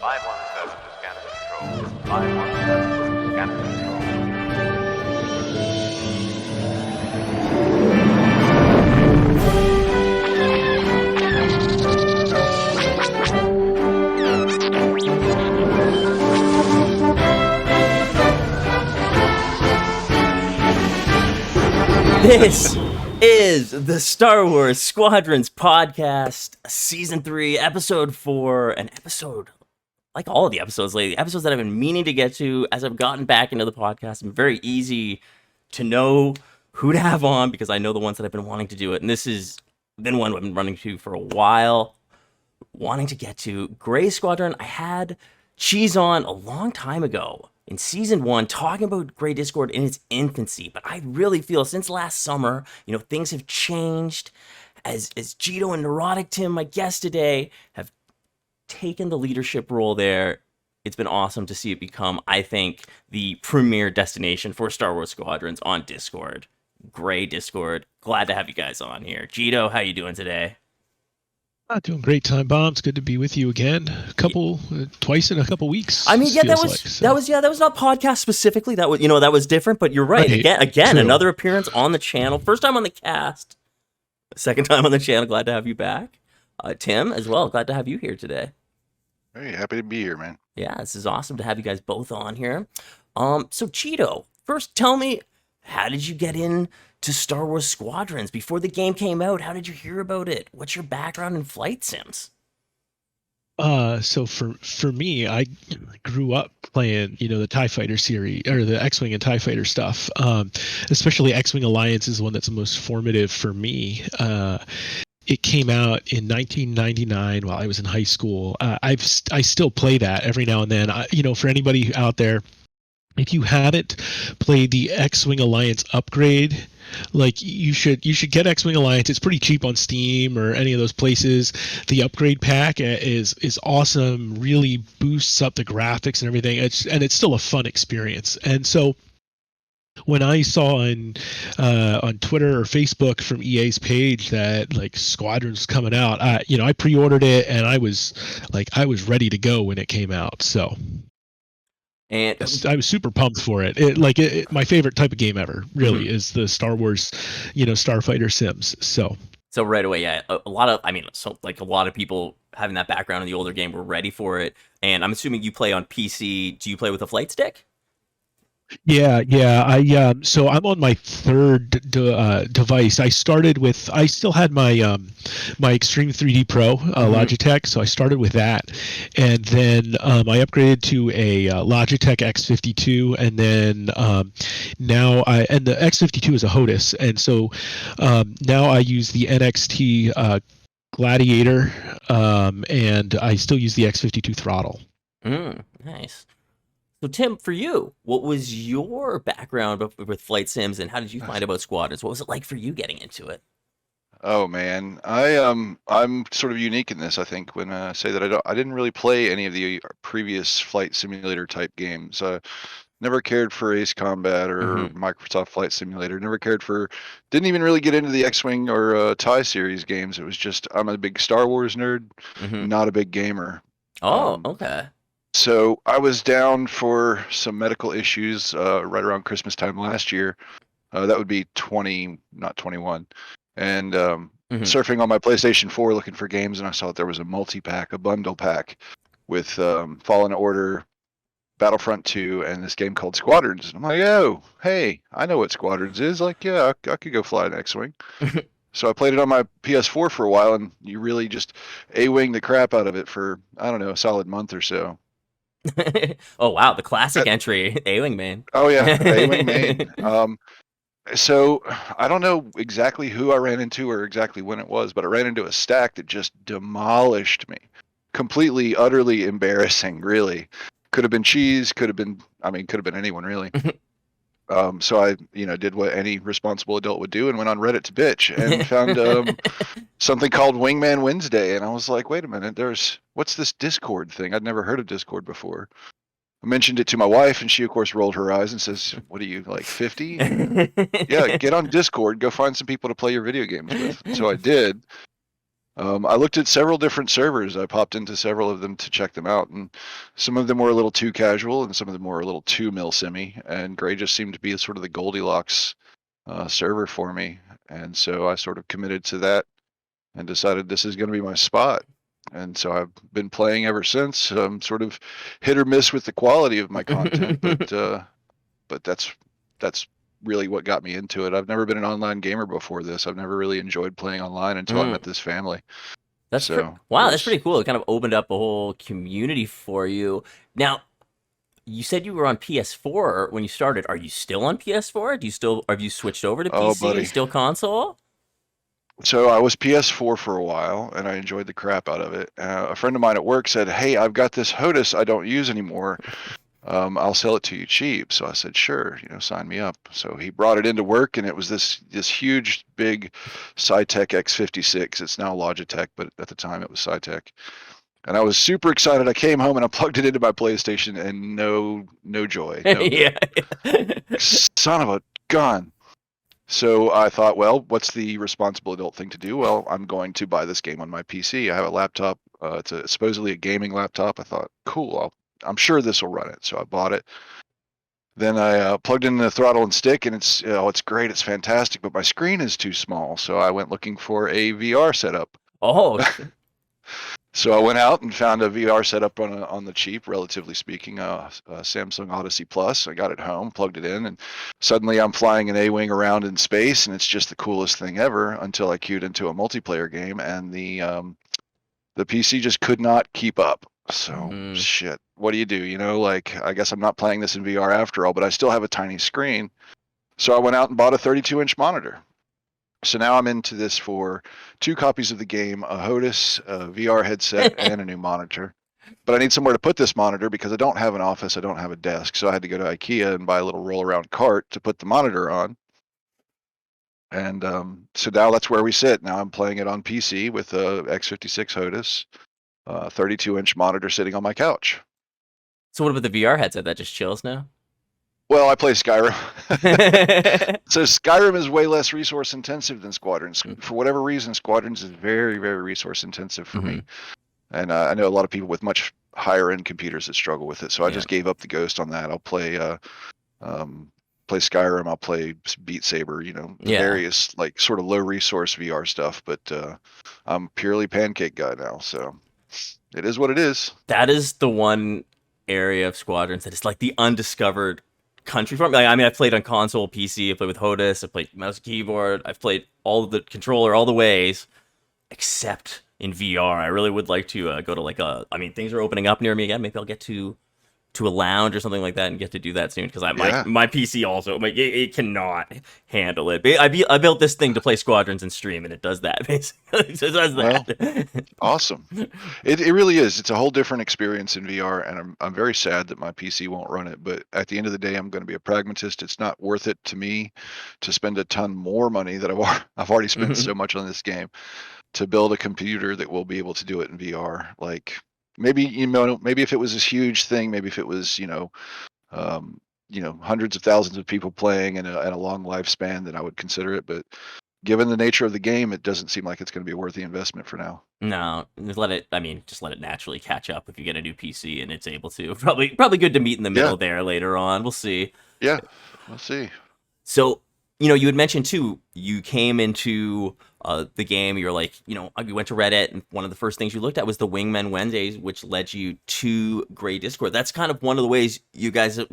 517 to scanner control. 517 to scanner control. This is the Star Wars Squadrons podcast, season 3, episode 4, an episode like all of the episodes lately, episodes that I've been meaning to get to as I've gotten back into the podcast. It's very easy to know who to have on because I know the ones that I've been wanting to do it. And this has been one I've been running to for a while, wanting to get to. Gray Squadron, I had Cheese on a long time ago in season 1 talking about Gray Discord in its infancy, but I really feel since last summer, things have changed as Gito and Neurotic Tim, my guest today, have taken the leadership role there. It's been awesome to see it become, I think, the premier destination for Star Wars Squadrons on Discord. Gray Discord. Glad to have you guys on here. Gito, how you doing today? Doing great, Time Bomb. It's good to be with you again. Twice in a couple weeks. I mean, yeah, that was not podcast specifically. That was different. But you're right. Again, another appearance on the channel. First time on the cast. Second time on the channel. Glad to have you back. Tim, as well. Glad to have you here today. Hey, happy to be here, man. Yeah, this is awesome to have you guys both on here. So Gito, first tell me, how did you get into Star Wars Squadrons before the game came out? How did you hear about it? What's your background in flight sims? So for me, I grew up playing, the TIE Fighter series or the X-Wing and TIE Fighter stuff. Especially X-Wing Alliance is the one that's the most formative for me. It came out in 1999 while I was in high school. I still play that every now and then. For anybody out there, if you haven't played the X-Wing Alliance upgrade, you should get X-Wing Alliance. It's pretty cheap on Steam or any of those places. The upgrade pack is awesome. Really boosts up the graphics and everything. It's still a fun experience. And so when I saw on Twitter or Facebook from EA's page that Squadrons coming out, I pre-ordered it and I was ready to go when it came out. So. And I was super pumped for it. My favorite type of game ever, really, is the Star Wars, Starfighter sims. So right away, yeah, a lot of people having that background in the older game were ready for it. And I'm assuming you play on PC. Do you play with a flight stick? Yeah. So I'm on my third device. I still had my my Extreme 3D Pro Logitech, so I started with that, and then I upgraded to a Logitech X52, and then now the X52 is a HOTAS, and so now I use the NXT Gladiator, and I still use the X52 throttle. Nice. So Tim, for you, what was your background with flight sims, and how did you find about Squadrons? What was it like for you getting into it? Oh man, I'm sort of unique in this. I think when I say that I didn't really play any of the previous flight simulator type games. Never cared for Ace Combat or Microsoft Flight Simulator. Didn't even really get into the X-Wing or TIE series games. It was just I'm a big Star Wars nerd, not a big gamer. Oh, okay. So I was down for some medical issues right around Christmas time last year. That would be 20, not 21. And surfing on my PlayStation 4 looking for games, and I saw that there was a multi-pack, a bundle pack with Fallen Order, Battlefront 2, and this game called Squadrons. And I'm like, oh, hey, I know what Squadrons is. I could go fly an X-Wing. So I played it on my PS4 for a while, and you really just A-wing the crap out of it for, I don't know, a solid month or so. Oh wow, the classic entry, A-Wing main. Oh yeah, A-Wing main. So I don't know exactly who I ran into or exactly when it was, but I ran into a stack that just demolished me. Completely, utterly embarrassing, really. Could have been Cheese, could have been anyone, really. So I, did what any responsible adult would do and went on Reddit to bitch and found something called Wingman Wednesday. And I was like, wait a minute, what's this Discord thing? I'd never heard of Discord before. I mentioned it to my wife, and she, of course, rolled her eyes and says, what are you, like 50? Yeah, get on Discord, go find some people to play your video games with. So I did. I looked at several different servers. I popped into several of them to check them out, and some of them were a little too casual, and some of them were a little too milsimmy. And Gray just seemed to be sort of the Goldilocks server for me, and so I sort of committed to that and decided this is going to be my spot. And so I've been playing ever since. Sort of hit or miss with the quality of my content, but that's really what got me into it. I've never been an online gamer before this. I've never really enjoyed playing online until I met this family. That's So wow, that's pretty cool. It kind of opened up a whole community for you. Now, you said you were on PS4 when you started. Are you still on PS4? Have you switched over to Oh, PC? buddy. Still console? So I was PS4 for a while, and I enjoyed the crap out of it. A friend of mine at work said, "Hey, I've got this HOTAS I don't use anymore. I'll sell it to you cheap." So I said, "Sure, sign me up." So he brought it into work, and it was this huge, big Cytec X56. It's now Logitech, but at the time it was Cytec. And I was super excited. I came home and I plugged it into my PlayStation, and no joy. No Yeah. son of a gun. So I thought, well, what's the responsible adult thing to do? Well, I'm going to buy this game on my PC. I have a laptop. It's supposedly a gaming laptop. I thought, cool, I'm sure this will run it. So I bought it. Then I plugged in the throttle and stick, and it's great. It's fantastic, but my screen is too small. So I went looking for a VR setup. Oh, So I went out and found a VR setup on the cheap, relatively speaking, a Samsung Odyssey Plus. I got it home, plugged it in, and suddenly I'm flying an A-wing around in space, and it's just the coolest thing ever until I queued into a multiplayer game, and the PC just could not keep up. So shit, what do you do? Like, I guess I'm not playing this in VR after all, but I still have a tiny screen. So I went out and bought a 32-inch monitor. So now I'm into this for 2 copies of the game, a HOTAS, a VR headset, and a new monitor. But I need somewhere to put this monitor because I don't have an office, I don't have a desk. So I had to go to IKEA and buy a little roll-around cart to put the monitor on. And so now that's where we sit. Now I'm playing it on PC with a X56 HOTAS, 32-inch monitor sitting on my couch. so what about the VR headset? That just chills now? Well, I play Skyrim. So Skyrim is way less resource intensive than Squadrons. For whatever reason, Squadrons is very, very resource intensive for me. And I know a lot of people with much higher end computers that struggle with it. So I just gave up the ghost on that. I'll play Skyrim. I'll play Beat Saber. Various like sort of low resource VR stuff. But I'm purely pancake guy now. So it is what it is. That is the one area of Squadrons that is like the undiscovered country for me. Like, I mean, I've played on console, PC, I've played with HOTAS, I've played mouse and keyboard, I've played all of the controller, all the ways, except in VR. I really would like to go to things are opening up near me again. Maybe I'll get to a lounge or something like that and get to do that soon because my PC also it cannot handle it. I built this thing to play Squadrons and stream, and it does that basically. It does that. Well, awesome. It really is. It's a whole different experience in VR, and I'm very sad that my PC won't run it. But at the end of the day, I'm going to be a pragmatist. It's not worth it to me to spend a ton more money that I've already spent so much on this game to build a computer that will be able to do it in VR. Like, maybe if it was this huge thing, maybe if it was hundreds of thousands of people playing and a long lifespan, then I would consider it. But given the nature of the game, it doesn't seem like it's going to be a worthy investment for now. No, just let it naturally catch up if you get a new PC and it's able to. Probably good to meet in the middle there later on. We'll see. Yeah, we'll see. So, you had mentioned too, you came into the game, you're like, you went to Reddit, and one of the first things you looked at was the Wingman Wednesdays, which led you to Gray Discord. That's kind of one of the ways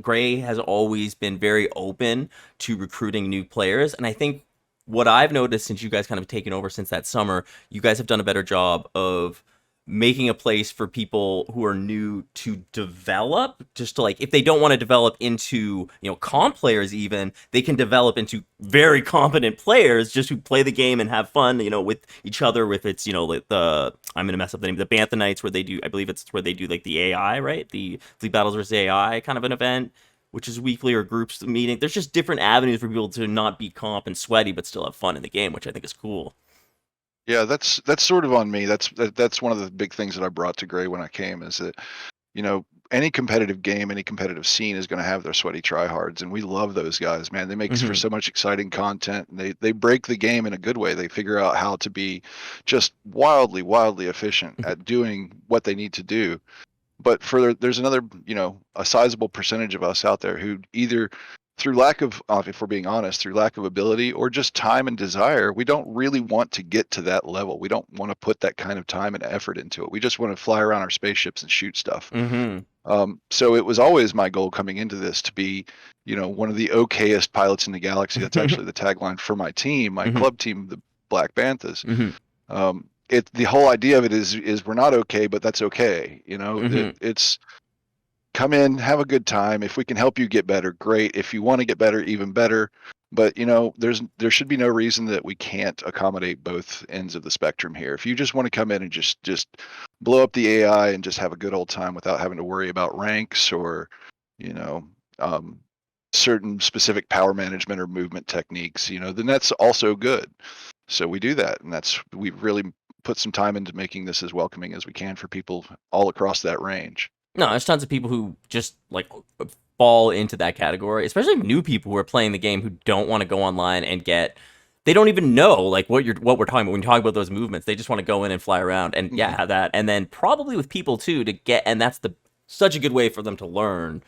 Gray has always been very open to recruiting new players. And I think what I've noticed since you guys kind of taken over since that summer, you guys have done a better job of making a place for people who are new to develop, just to, like, if they don't want to develop into, comp players even, they can develop into very competent players just who play the game and have fun, with each other, with its, like I'm going to mess up the name, the Bantha Nights, where they do, I believe it's where they do like the AI, right? The Fleet Battles versus AI kind of an event, which is weekly or groups meeting. There's just different avenues for people to not be comp and sweaty, but still have fun in the game, which I think is cool. Yeah, that's sort of on me. That's one of the big things that I brought to Gray when I came is that, any competitive game, any competitive scene is going to have their sweaty tryhards, and we love those guys, man. They make for so much exciting content, and they break the game in a good way. They figure out how to be just wildly efficient at doing what they need to do. But there's another, a sizable percentage of us out there who either through lack of, if we're being honest, through lack of ability or just time and desire, we don't really want to get to that level. We don't want to put that kind of time and effort into it. We just want to fly around our spaceships and shoot stuff. So it was always my goal coming into this to be, one of the okayest pilots in the galaxy. That's actually the tagline for my team, my club team, the Black Banthas. The whole idea of it is we're not okay, but that's okay. It's come in, have a good time. If we can help you get better, great. If you want to get better, even better. But there should be no reason that we can't accommodate both ends of the spectrum here. If you just want to come in and just blow up the AI and just have a good old time without having to worry about ranks or certain specific power management or movement techniques, then that's also good. So we do that, and we really put some time into making this as welcoming as we can for people all across that range. No, there's tons of people who just fall into that category, especially new people who are playing the game who don't want to go online and they don't even know what we're talking about when you talk about those movements. They just want to go in and fly around and that. And then probably with people too and that's such a good way for them to learn,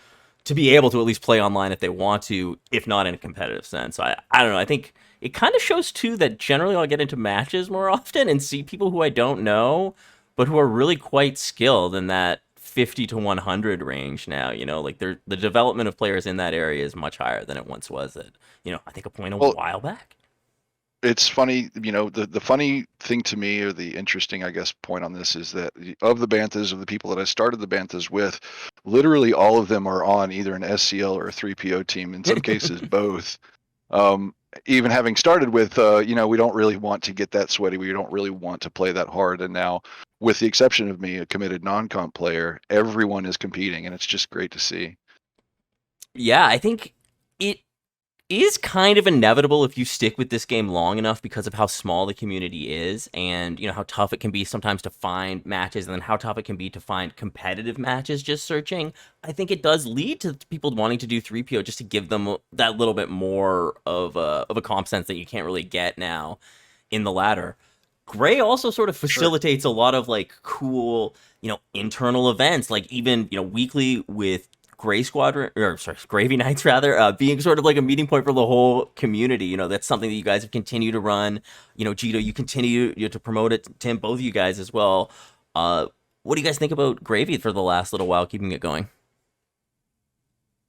to be able to at least play online if they want to, if not in a competitive sense. I don't know. I think it kind of shows too that generally I'll get into matches more often and see people who I don't know, but who are really quite skilled in that 50 to 100 range now. The development of players in that area is much higher than it once was I think a point a while back. It's funny, the funny thing to me, or the interesting, I guess, point on this is that of the Banthas, of the people that I started the Banthas with, literally all of them are on either an SCL or a 3PO team, in some cases both. Even having started with, we don't really want to get that sweaty, we don't really want to play that hard, and now, with the exception of me, a committed non-comp player, everyone is competing, and it's just great to see. Yeah, I think it is kind of inevitable if you stick with this game long enough because of how small the community is, and how tough it can be sometimes to find matches, and then how tough it can be to find competitive matches just searching. I think it does lead to people wanting to do 3PO just to give them that little bit more of a comp sense that you can't really get now in the ladder. Gray also sort of facilitates a lot of cool, internal events, even, weekly with Gravy Nights rather, being sort of a meeting point for the whole community. That's something that you guys have continued to run. Gito, you continue to promote it. Tim, both of you guys as well. What do you guys think about Gravy for the last little while, keeping it going?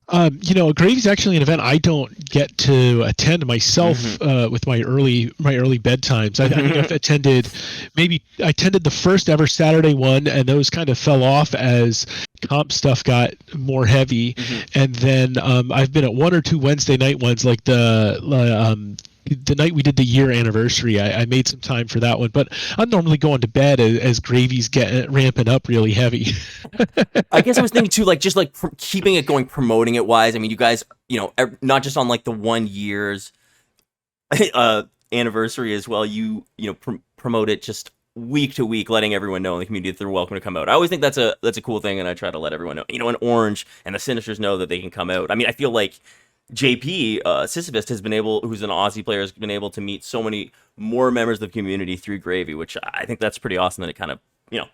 Gravy's actually an event I don't get to attend myself with my early bedtimes. I think I've attended the first ever Saturday one, and those kind of fell off as comp stuff got more heavy. And then I've been at one or two Wednesday night ones, like the night we did the year anniversary. I made some time for that one, but I'm normally going to bed as Gravy's ramping up really heavy. I guess I was thinking too, keeping it going, promoting it wise. I mean, you guys, not just on the 1 year's anniversary as well. You promote it just week to week, letting everyone know in the community that they're welcome to come out. I always think that's a cool thing, and I try to let everyone know. And Orange and the Sinisters know that they can come out. I mean, I feel like JP Sisyphus has been able, who's an Aussie player, has been able to meet so many more members of the community through Gravy, which I think that's pretty awesome. That it kind of,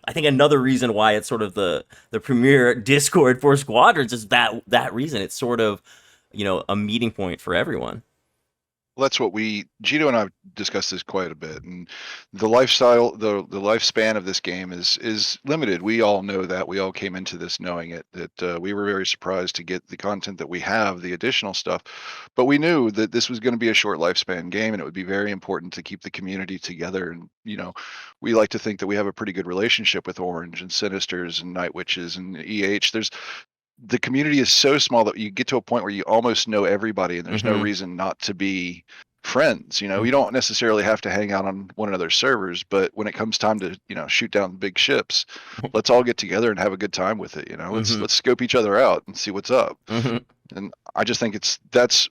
I think another reason why it's sort of the premier Discord for Squadrons is that reason. It's sort of, a meeting point for everyone. Well, that's what Gito and I have discussed this quite a bit, and the lifespan of this game is limited. We all know that. We all came into this knowing it, that we were very surprised to get the content that we have, the additional stuff, but we knew that this was going to be a short lifespan game, and it would be very important to keep the community together. And, we like to think that we have a pretty good relationship with Orange and Sinisters and Night Witches and EH. The community is so small that you get to a point where you almost know everybody, and there's no reason not to be friends. You don't necessarily have to hang out on one another's servers, but when it comes time to shoot down big ships, let's all get together and have a good time with it. Let's scope each other out and see what's up. And I just think that's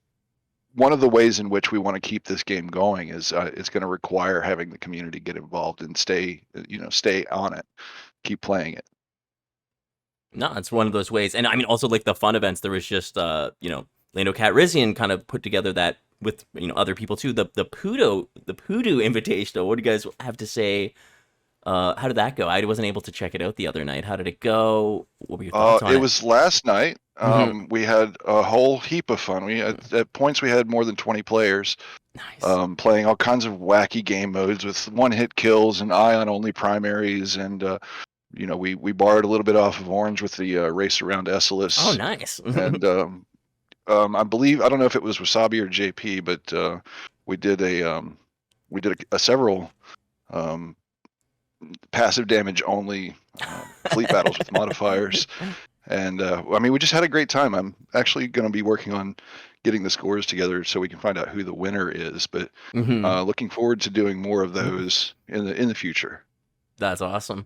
one of the ways in which we want to keep this game going. Is it's going to require having the community get involved and stay on it, keep playing it. No, it's one of those ways. And I mean, also like the fun events, there was just, Lando Calrissian kind of put together that with, other people too. The Poodoo Invitational. What do you guys have to say? How did that go? I wasn't able to check it out the other night. How did it go? What were your thoughts on It it? was last night. Mhm. We had a whole heap of fun. At points we had more than 20 players. Nice. Playing all kinds of wacky game modes with one-hit kills and ion-only primaries, and we borrowed a little bit off of Orange with the race around Oh, Essalus, nice. and I believe, I don't know if it was Wasabi or JP, but we did a several um, passive damage only fleet battles with modifiers. And I mean, we just had a great time. I'm actually going to be working on getting the scores together so we can find out who the winner is. But Mhm. looking forward to doing more of those in the future. That's awesome.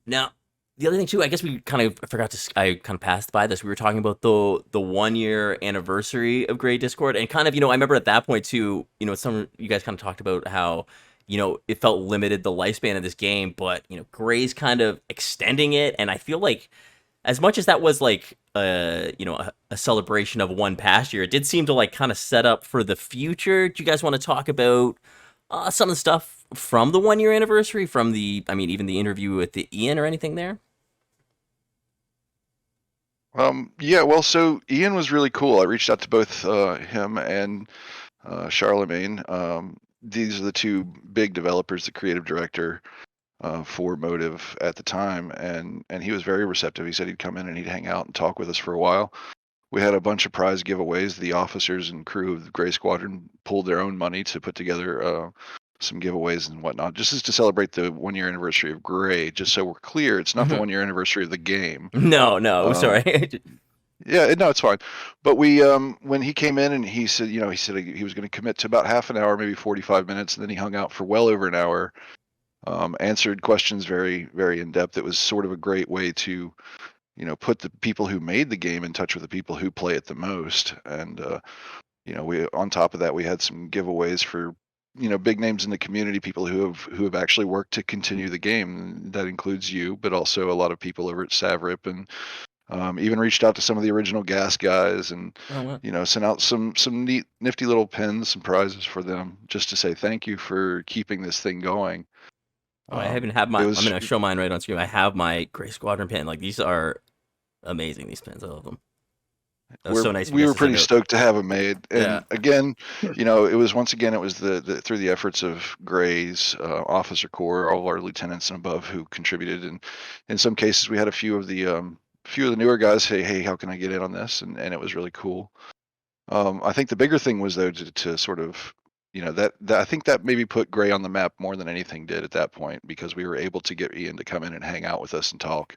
Now, the other thing too, I guess we kind of forgot to. I kind of passed by this. We were talking about the 1 year anniversary of Gray Discord, and kind of, I remember at that point too. Some you guys kind of talked about how it felt limited the lifespan of this game, but Gray's kind of extending it, and I feel like as much as that was like a celebration of one past year, it did seem to like kind of set up for the future. Do you guys want to talk about some of the stuff from the 1 year anniversary, from even the interview with the Ian or anything there? Yeah, well, so Ian was really cool. I reached out to both him and Charlemagne. These are the two big developers, the creative director for Motive at the time, and he was very receptive. He said he'd come in and he'd hang out and talk with us for a while. We had a bunch of prize giveaways. The officers and crew of the Gray Squadron pulled their own money to put together some giveaways and whatnot, just as to celebrate the 1 year anniversary of Gray. Just so we're clear, it's not the 1 year anniversary of the game. No, Um, sorry. yeah, no, it's fine. But we, when he came in and he said, he was going to commit to about half an hour, maybe 45 minutes, and then he hung out for well over an hour, answered questions very, very in depth. It was sort of a great way to, put the people who made the game in touch with the people who play it the most. And, we, on top of that, we had some giveaways for, big names in the community, people who have actually worked to continue the game. That includes you, but also a lot of people over at Savrip, and even reached out to some of the original Gas guys, and Oh, wow. sent out some neat, nifty little pins, some prizes for them, just to say thank you for keeping this thing going. Oh, I even have It my. I'm was gonna show mine right on screen. I have my Gray Squadron pin. Like, these are amazing. These pins, I love them. That was so nice of we you guys were to pretty send out. stoked to have them made. Yeah. And again, it was the through the efforts of Gray's officer corps, all of our lieutenants and above who contributed, and in some cases we had a few of the newer guys say, hey, how can I get in on this, and it was really cool. I think the bigger thing was though to sort of, that I think that maybe put Gray on the map more than anything did at that point, because we were able to get Ian to come in and hang out with us and talk.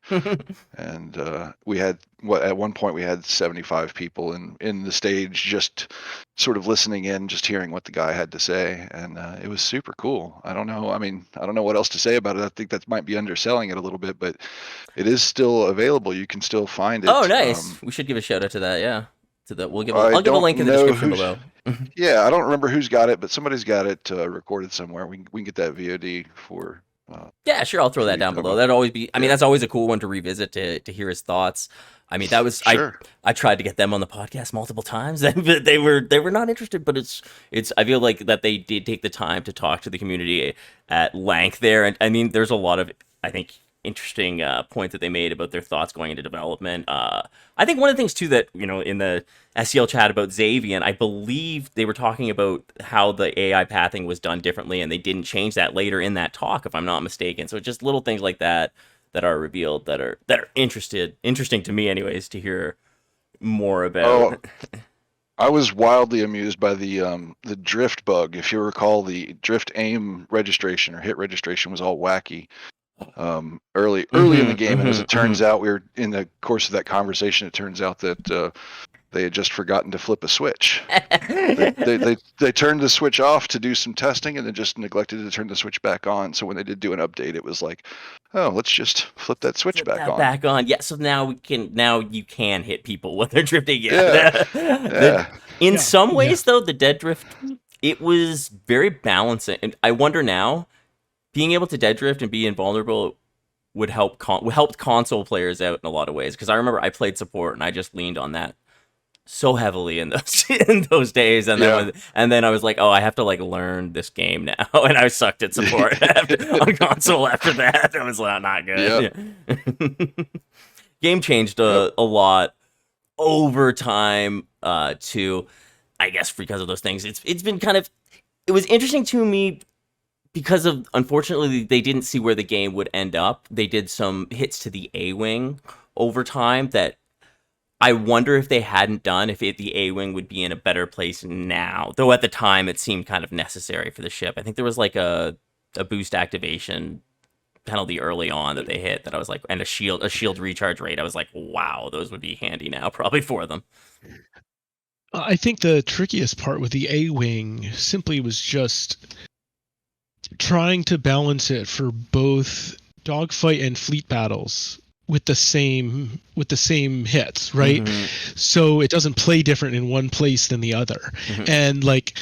And we had at one point we had 75 people in the stage, just sort of listening in, just hearing what the guy had to say, and it was super cool. I don't know what else to say about it. I think that might be underselling it a little bit, but it is still available. You can still find Oh, it. nice. We should give a shout out to that. Yeah. I I'll give a don't link in the know description who's. below. Yeah, I don't remember who's got it, but somebody's got it recorded somewhere. We can get that VOD for. Yeah, sure. I'll throw that you down to below. talk That'd always be. I mean, Yeah. that's always a cool one to revisit to hear his thoughts. I mean, that was Sure. I tried to get them on the podcast multiple times, but they were not interested. But it's I feel like that they did take the time to talk to the community at length there, and I mean, there's a lot of, I think, interesting points that they made about their thoughts going into development. I think one of the things too that in the SEL chat about Xavian, I believe they were talking about how the AI pathing was done differently, and they didn't change that later in that talk, if I'm not mistaken. So just little things like that are revealed that are interesting to me, anyways, to hear more Oh, about. I was wildly amused by the drift bug. If you recall, the drift aim registration or hit registration was all wacky early in the game, and as it turns out, we were in the course of that conversation. It turns out that they had just forgotten to flip a switch. They turned the switch off to do some testing, and then just neglected to turn the switch back on. So when they did do an update, it was like, oh, let's just flip that switch back on. Back on. Yeah, so now you can hit people when they're drifting. Yeah. In Yeah. some ways, though, the dead drift, it was very balancing. And I wonder now, being able to dead drift and be invulnerable helped console players out in a lot of ways. Because I remember I played support and I just leaned on that so heavily in those in those days, and then I was like, oh, I have to like learn this game now, and I sucked at support on console after that. It was not good. Yeah. Game changed a lot over time too, I guess, because of those things. It's been kind of, it was interesting to me because of, unfortunately, they didn't see where the game would end up. They did some hits to the A-Wing over time that I wonder if they hadn't done, the A-Wing would be in a better place now. Though at the time it seemed kind of necessary for the ship. I think there was like a boost activation penalty early on that they hit that I was like, and a shield recharge rate. I was like, wow, those would be handy now probably for them. I think the trickiest part with the A-Wing simply was just trying to balance it for both dogfight and fleet battles with the same hits, right? Mm-hmm. So it doesn't play different in one place than the other. Mm-hmm. And like,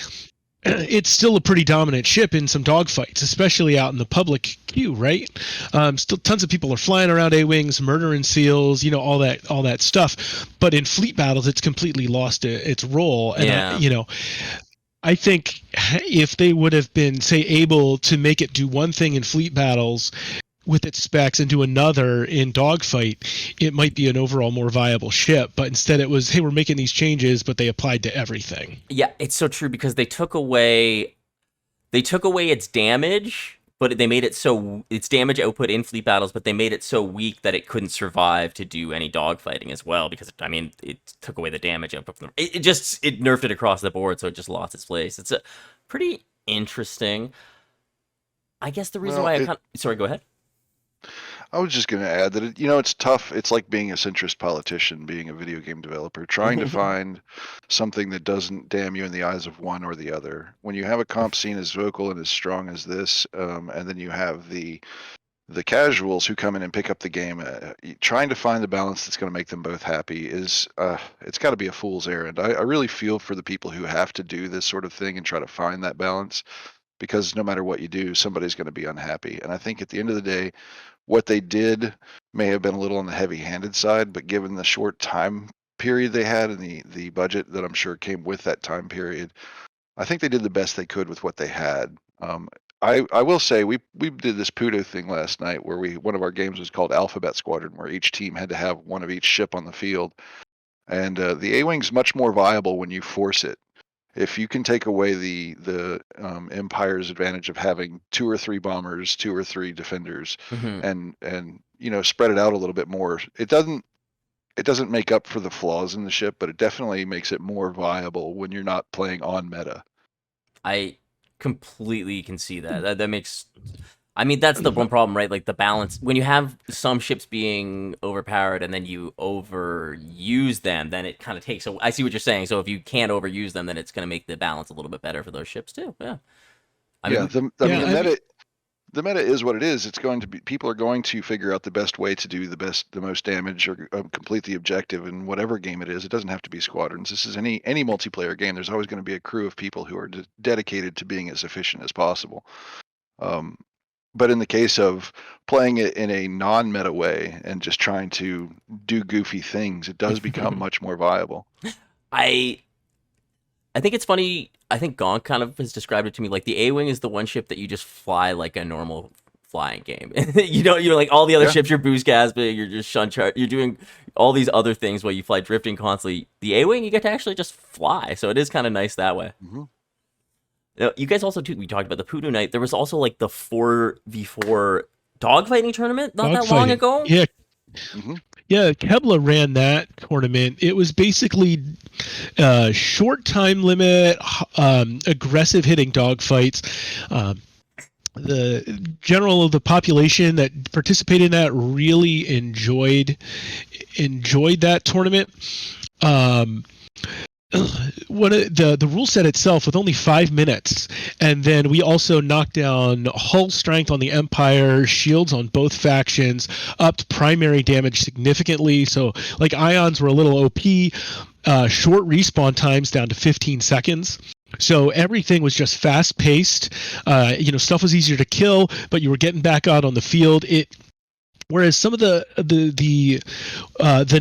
it's still a pretty dominant ship in some dogfights, especially out in the public queue, right? Still tons of people are flying around A-Wings, murdering SEALs, all that stuff. But in fleet battles, it's completely lost its role. And I think if they would have been, say, able to make it do one thing in fleet battles with its specs and do another in dogfight, it might be an overall more viable ship. But instead it was, hey, we're making these changes, but they applied to everything. Yeah, it's so true because they took away its damage, but they made it so its damage output in fleet battles, but they made it so weak that it couldn't survive to do any dogfighting as well, because it took away the damage output from it nerfed it across the board, so it just lost its place. It's a pretty interesting. I guess the reason why sorry, go ahead. I was just going to add that it's tough. It's like being a centrist politician, being a video game developer, trying to find something that doesn't damn you in the eyes of one or the other. When you have a comp scene as vocal and as strong as this, and then you have the casuals who come in and pick up the game, trying to find the balance that's going to make them both happy is it's got to be a fool's errand. I really feel for the people who have to do this sort of thing and try to find that balance, because no matter what you do, somebody's going to be unhappy. And I think at the end of the day, what they did may have been a little on the heavy-handed side, but given the short time period they had and the budget that I'm sure came with that time period, I think they did the best they could with what they had. I will say we did this Pudo thing last night where one of our games was called Alphabet Squadron, where each team had to have one of each ship on the field. And the A-Wing's much more viable when you force it. If you can take away the Empire's advantage of having 2 or 3 bombers, 2 or 3 defenders, and spread it out a little bit more, it doesn't make up for the flaws in the ship, but it definitely makes it more viable when you're not playing on meta. I completely can see that. That makes. I mean, that's the one problem, right? Like the balance, when you have some ships being overpowered and then you overuse them, then it kind of takes. So I see what you're saying. So if you can't overuse them, then it's going to make the balance a little bit better for those ships too. Yeah. The meta is what it is. It's going to be, people are going to figure out the best way to do the most damage or complete the objective in whatever game it is. It doesn't have to be Squadrons. This is any multiplayer game. There's always going to be a crew of people who are dedicated to being as efficient as possible. But in the case of playing it in a non-meta way and just trying to do goofy things, it does become much more viable. I think it's funny. I think Gonk kind of has described it to me like the A-Wing is the one ship that you just fly like a normal flying game. You're like all the other ships, you're boost gasping, you're just shunt chart, you're doing all these other things while you fly drifting constantly. The A-Wing, you get to actually just fly, so it is kind of nice that way. Mm-hmm. You guys also, too, we talked about the Pudu Night. There was also, like, the 4v4 dogfighting tournament not that long ago. Yeah. Mm-hmm. Yeah, Kebla ran that tournament. It was basically short time limit, aggressive hitting dogfights. The general of the population that participated in that really enjoyed that tournament. The rule set itself with only 5 minutes, and then we also knocked down hull strength on the Empire, shields on both factions, upped primary damage significantly. So like ions were a little OP, short respawn times down to 15 seconds. So everything was just fast paced. Stuff was easier to kill, but you were getting back out on the field. Whereas some of the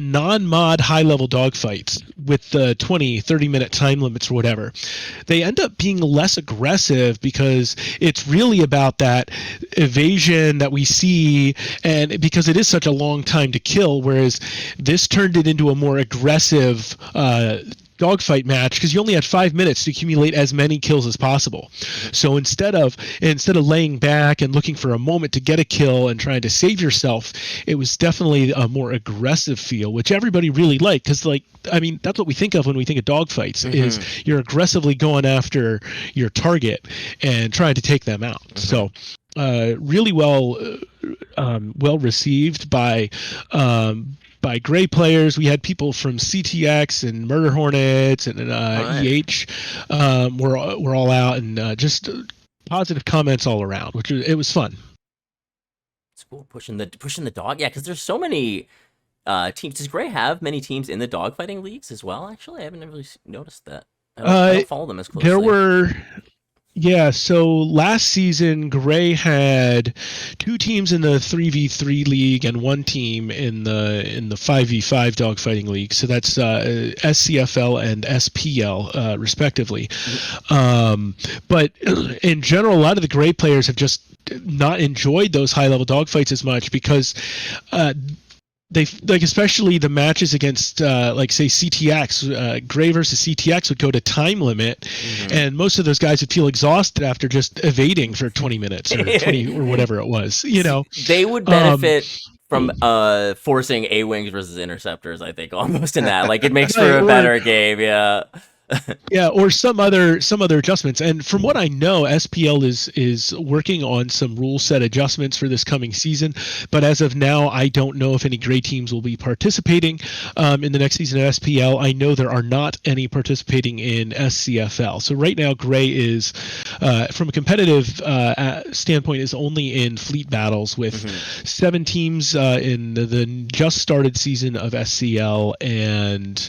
non-mod high-level dogfights with the 20, 30-minute time limits or whatever, they end up being less aggressive because it's really about that evasion that we see, and because it is such a long time to kill, whereas this turned it into a more aggressive dogfight match because you only had 5 minutes to accumulate as many kills as possible. So instead of laying back and looking for a moment to get a kill and trying to save yourself, it was definitely a more aggressive feel, which everybody really liked because, like, I mean, that's what we think of when we think of dogfights is you're aggressively going after your target and trying to take them out. So really well received by Gray players. We had people from CTX and Murder Hornets and EH were all out, and just positive comments all around, which it was fun. It's cool pushing the dog. Yeah, because there's so many teams. Does Gray have many teams in the dogfighting leagues as well? Actually, I haven't really noticed that. I don't follow them as closely. There were. Yeah, so last season, Gray had 2 teams in the 3v3 league and 1 team in the 5v5 dogfighting league. So that's SCFL and SPL, respectively. But in general, a lot of the Gray players have just not enjoyed those high-level dogfights as much because they like, especially the matches against like say CTX, Gray versus CTX would go to time limit, and most of those guys would feel exhausted after just evading for 20 minutes or 20 or whatever it was. You know, they would benefit from forcing A-wings versus interceptors. I think almost in that, like, it makes for a better game. Yeah. Yeah, or some other adjustments. And from what I know, SPL is working on some rule set adjustments for this coming season. But as of now, I don't know if any Gray teams will be participating in the next season of SPL. I know there are not any participating in SCFL. So right now, Gray is, from a competitive standpoint, is only in fleet battles with 7 teams in the just started season of SCL, and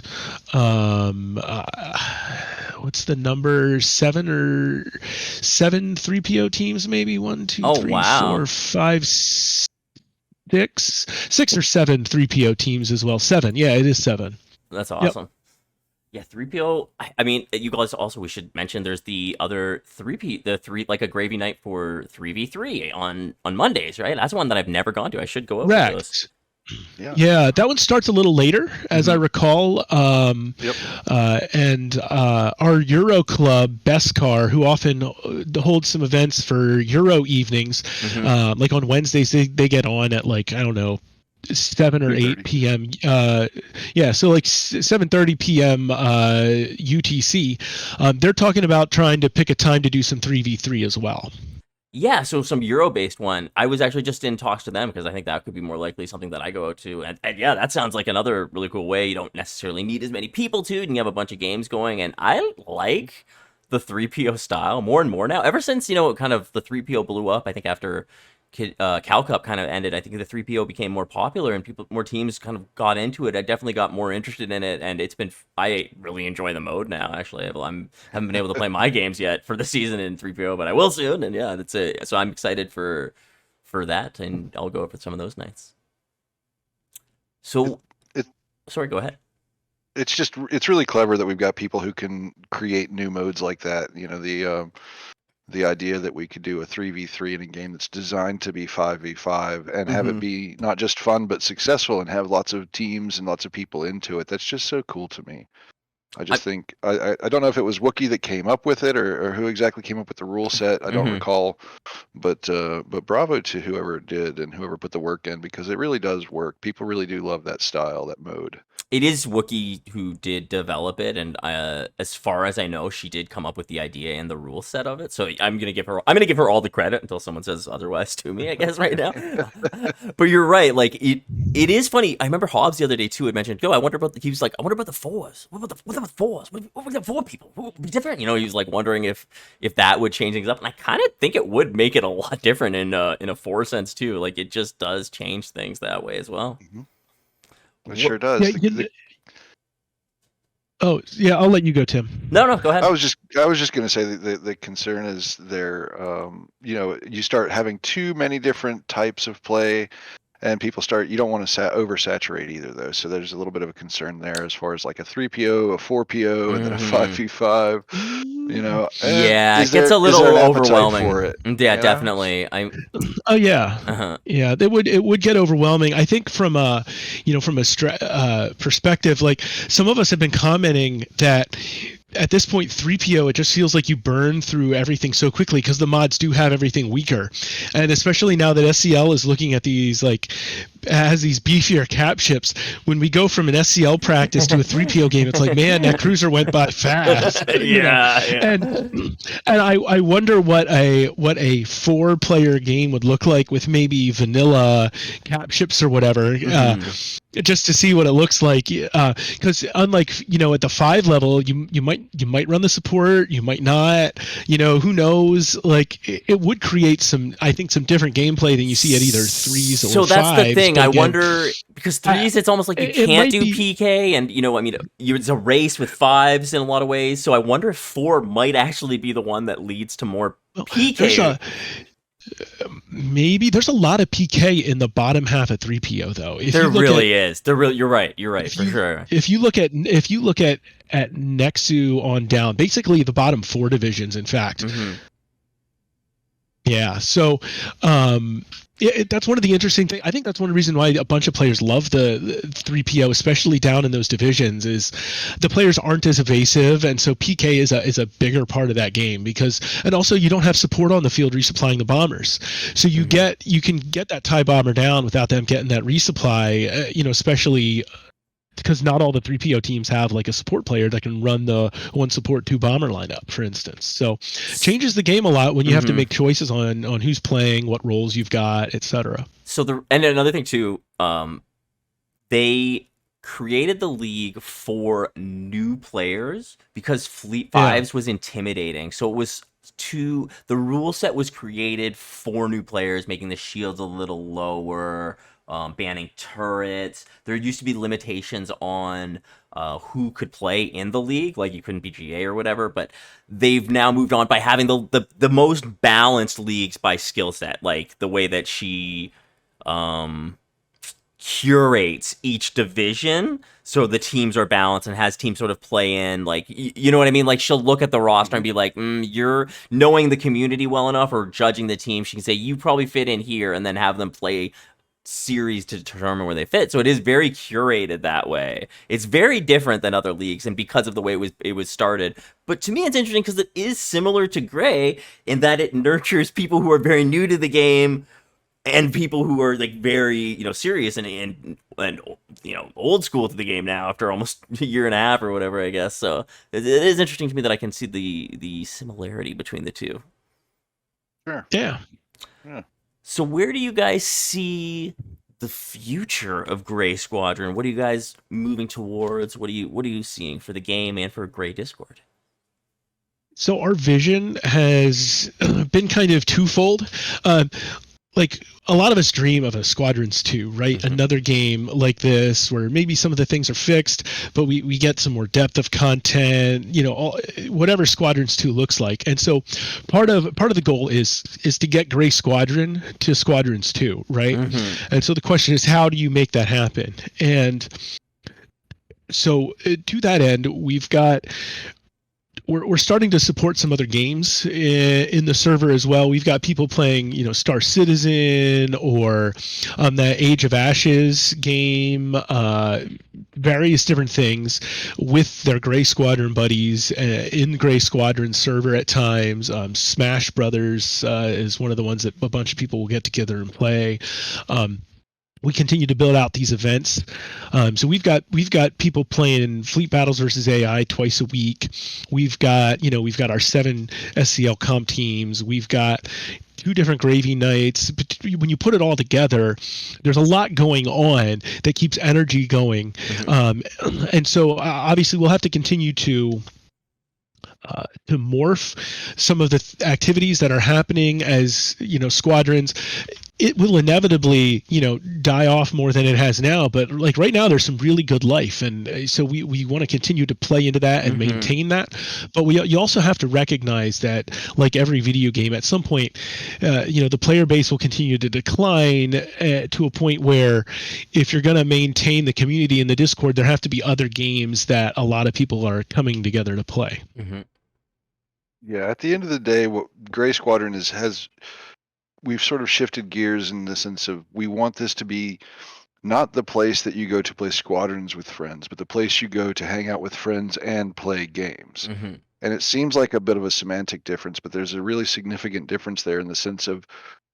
what's the number? 7 3PO teams, maybe 1, 2, 3, 4, 5, 6 or 7 3PO teams as well. 7, yeah, it is 7. That's awesome. Yep. Yeah, 3PO. I mean, you guys also, we should mention there's the other 3 like a gravy night for 3v3 on Mondays, right? That's one that I've never gone to. I should go over those. Yeah, that one starts a little later, as I recall. And our Euro club, Beskar, who often holds some events for Euro evenings, like on Wednesdays, they get on at, like, I don't know, 7 or 8 p.m. So like 7:30 p.m. UTC. They're talking about trying to pick a time to do some 3v3 as well. Yeah, so some Euro-based one. I was actually just in talks to them because I think that could be more likely something that I go to. And yeah, that sounds like another really cool way. You don't necessarily need as many people to, and you have a bunch of games going. And I like the 3PO style more and more now. Ever since, kind of the 3PO blew up, I think after Cal Cup kind of ended, I think the 3PO became more popular and more teams kind of got into it. I definitely got more interested in it, and I really enjoy the mode now. Actually, I haven't been able to play my games yet for the season in 3PO, but I will soon. And yeah, so I'm excited for that, and I'll go over some of those nights. So, sorry, go ahead. It's really clever that we've got people who can create new modes like that. The idea that we could do a 3v3 in a game that's designed to be 5v5 and have it be not just fun but successful and have lots of teams and lots of people into it. That's just so cool to me. I just think I don't know if it was Wookiee that came up with it or who exactly came up with the rule set. I don't recall, but bravo to whoever did and whoever put the work in, because it really does work. People really do love that style, that mode. It is Wookiee who did develop it, and as far as I know, she did come up with the idea and the rule set of it. So I'm gonna give her all the credit until someone says otherwise to me, I guess, right now. But you're right. Like it is funny. I remember Hobbs the other day too had mentioned, I wonder about the fours. What about the fours? What about the 4 people? What would be different? He was like wondering if that would change things up, and I kind of think it would make it a lot different in a 4 sense too. Like it just does change things that way as well. It sure does. I'll let you go, Tim. No, go ahead. I was just going to say that the concern is there. You start having too many different types of play, and people start. You don't want to oversaturate either of those. So there's a little bit of a concern there as far as like a 3PO, a 4PO, and then a Mhm. 5v5. And Yeah, it is gets a there little an appetite overwhelming. for it? Yeah, You know? definitely. Oh yeah, Uh-huh. yeah. It would get overwhelming. I think from a, from a perspective, like some of us have been commenting that at this point 3PO, it just feels like you burn through everything so quickly because the mods do have everything weaker, and especially now that SCL is looking at these has these beefier cap ships. When we go from an SCL practice to a 3PO game, it's like, man, that cruiser went by fast. Yeah. And I wonder what a 4-player game would look like with maybe vanilla cap ships or whatever, just to see what it looks like. Because unlike at the 5 level, you might run the support, you might not. Who knows? Like it would create some different gameplay than you see at either 3s or 5s. So that's the thing. But I again, wonder, because 3s, it's almost like you it can't might do be- PK, and it's a race with 5s in a lot of ways. So I wonder if 4 might actually be the one that leads to more PK. Maybe there's a lot of PK in the bottom half of 3PO though. There really is. You're right. You're right for sure. If you look at Nexu on down, basically the bottom 4 divisions, in fact. Yeah. So, that's one of the interesting things. I think that's one reason why a bunch of players love the 3PO, especially down in those divisions, is the players aren't as evasive, and so PK is a bigger part of that game and also you don't have support on the field resupplying the bombers, so you can get that TIE bomber down without them getting that resupply. Especially because not all the 3PO teams have like a support player that can run the 1 support 2 bomber lineup, for instance. So changes the game a lot when you have to make choices on who's playing, what roles you've got, etc. So and another thing too, they created the league for new players because Fleet 5s was intimidating. So it was the rule set was created for new players, making the shields a little lower, banning turrets. There used to be limitations on who could play in the league, like you couldn't be GA or whatever, but they've now moved on by having the most balanced leagues by skill set, like the way that she curates each division so the teams are balanced and has teams sort of play in, like, you know what I mean? Like, she'll look at the roster and be like, you're knowing the community well enough or judging the team, she can say, you probably fit in here, and then have them play series to determine where they fit. So it is very curated that way. It's very different than other leagues, and because of the way it was started. But to me, it's interesting because it is similar to Gray in that it nurtures people who are very new to the game and people who are like very serious and old school to the game now after almost a year and a half or whatever, I guess. So it is interesting to me that I can see the similarity between the two. Sure. Yeah. So where do you guys see the future of Gray Squadron? What are you guys moving towards? What are you seeing for the game and for Gray Discord? So our vision has been kind of twofold. Like a lot of us dream of a Squadrons 2, right? Another game like this where maybe some of the things are fixed, but we get some more depth of content, whatever Squadrons 2 looks like. And so part of the goal is to get Gray Squadron to Squadrons 2, right? And so the question is, how do you make that happen? And so to that end, we're starting to support some other games in the server as well. We've got people playing, Star Citizen or that Age of Ashes game, various different things with their Gray Squadron buddies in Gray Squadron server at times. Smash Brothers is one of the ones that a bunch of people will get together and play. We continue to build out these events. So we've got people playing Fleet Battles versus AI twice a week. We've got our 7 SCL comp teams. We've got 2 different Gravy nights. But when you put it all together, there's a lot going on that keeps energy going. And so obviously we'll have to continue to morph some of the activities that are happening as Squadrons. it will inevitably, die off more than it has now. But like right now, there's some really good life, and so we want to continue to play into that and maintain that. But you also have to recognize that, like every video game, at some point, the player base will continue to decline to a point where, if you're going to maintain the community in the Discord, there have to be other games that a lot of people are coming together to play. Yeah, at the end of the day, what Gray Squadron we've sort of shifted gears in the sense of we want this to be not the place that you go to play Squadrons with friends, but the place you go to hang out with friends and play games. And it seems like a bit of a semantic difference, but there's a really significant difference there in the sense of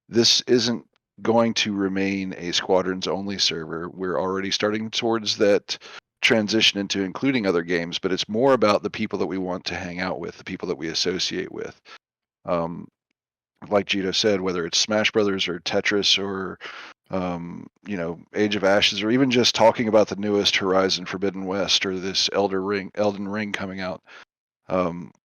this isn't going to remain a Squadrons only server. We're already starting towards that transition into including other games, but it's more about the people that we want to hang out with, the people that we associate with. Like Gito said, whether it's Smash Brothers or Tetris or Age of Ashes, or even just talking about the newest Horizon Forbidden West or this Elden Ring coming out.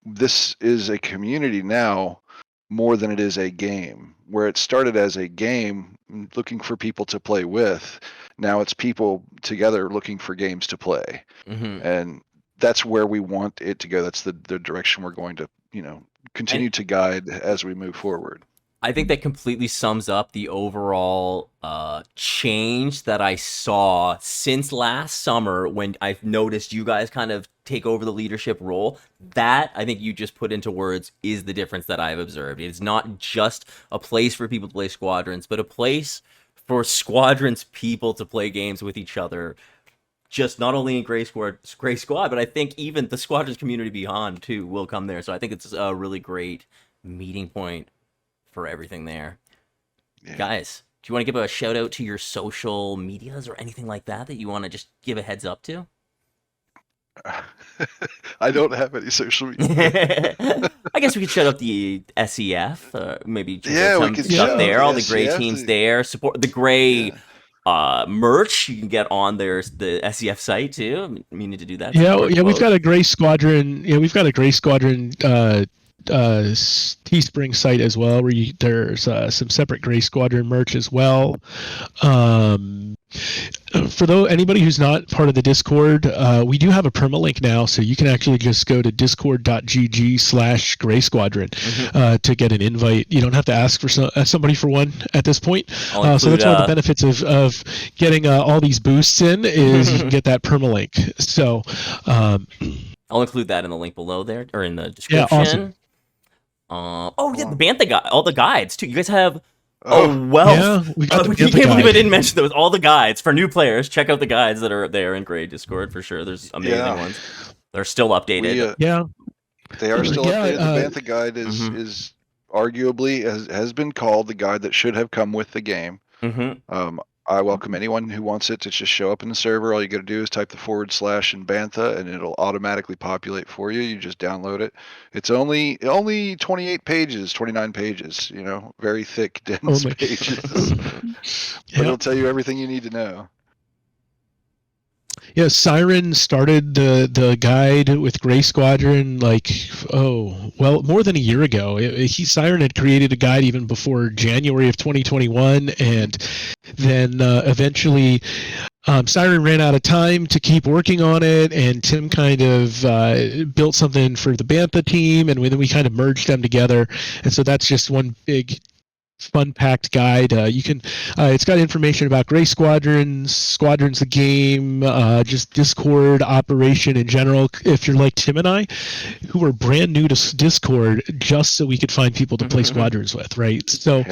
This is a community now more than it is a game. Where it started as a game looking for people to play with, now it's people together looking for games to play. And that's where we want it to go. That's the direction we're going to, continue to guide as we move forward. I think that completely sums up the overall change that I saw since last summer, when I've noticed you guys kind of take over the leadership role. That, I think you just put into words, is the difference that I've observed. It's not just a place for people to play Squadrons, but a place for Squadrons people to play games with each other. Just not only in Gray Squad, but I think even the Squadrons community beyond too will come there. So I think it's a really great meeting point for everything there. Yeah. Guys, do you want to give a shout out to your social medias or anything like that you want to just give a heads up to? I don't have any social media. I guess we could shout out the SEF, maybe we could stuff there. All the SEF, Gray teams there. Support the Gray merch. You can get on the SEF site too. I'm meaning to do that. We've got a Gray Squadron. Yeah, we've got a Gray Squadron Teespring site as well, where there's some separate Gray Squadron merch as well. For anybody who's not part of the Discord, we do have a permalink now, so you can actually just go to discord.gg/Gray Squadron to get an invite. You don't have to ask for somebody for one at this point. So that's one of the benefits of getting all these boosts in, is you can get that permalink. So I'll include that in the link below there, or in the description. Yeah, awesome. The Bantha guide, all the guides too. You guys have we can't believe I didn't mention those. All the guides for new players. Check out the guides that are there in Gray Discord for sure. There's amazing ones. They're still updated. They are still updated. The Bantha guide is arguably has been called the guide that should have come with the game. I welcome anyone who wants it to just show up in the server. All you got to do is type the / in Bantha, and it'll automatically populate for you. You just download it. It's only 28 pages, 29 pages. Very thick, dense pages. But it'll tell you everything you need to know. Yeah, Siren started the guide with Gray Squadron more than a year ago. Siren had created a guide even before January of 2021, and then eventually Siren ran out of time to keep working on it, and Tim kind of built something for the Bantha team, and then we kind of merged them together, and so that's just one big fun-packed guide. It's got information about Gray Squadrons the game, just Discord operation in general. If you're like Tim and I, who are brand new to Discord, just so we could find people to play Squadrons with, right? So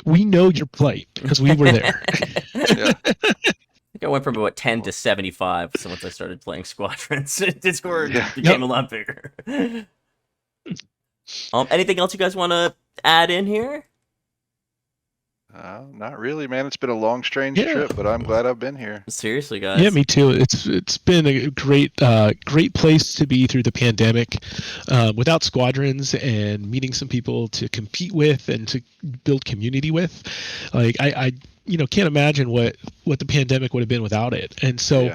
we know your plight because we were there. I think I went from about 10 to 75 once I started playing Squadrons. Discord became a lot bigger. Anything else you guys want to add in here? Not really, man. It's been a long, strange trip, but I'm glad I've been here. Seriously, guys. Yeah, me too. It's been a great place to be through the pandemic, without Squadrons, and meeting some people to compete with and to build community with. Like I can't imagine what the pandemic would have been without it. And so,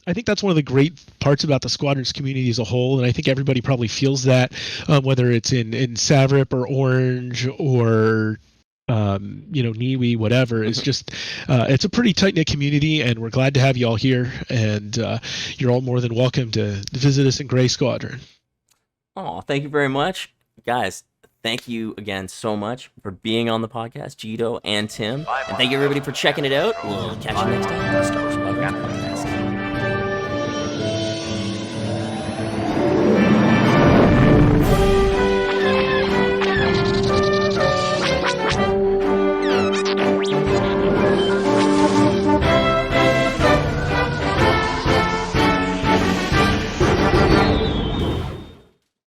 I think that's one of the great parts about the Squadrons community as a whole, and I think everybody probably feels that, whether it's in Savrip or Orange or Niwi, whatever. It's just it's a pretty tight knit community, and we're glad to have you all here. And you're all more than welcome to visit us in Gray Squadron. Oh, thank you very much, guys. Thank you again so much for being on the podcast, Gito and Tim, and thank you everybody for checking it out. We'll catch you next time on the Star Wars Squadron podcast.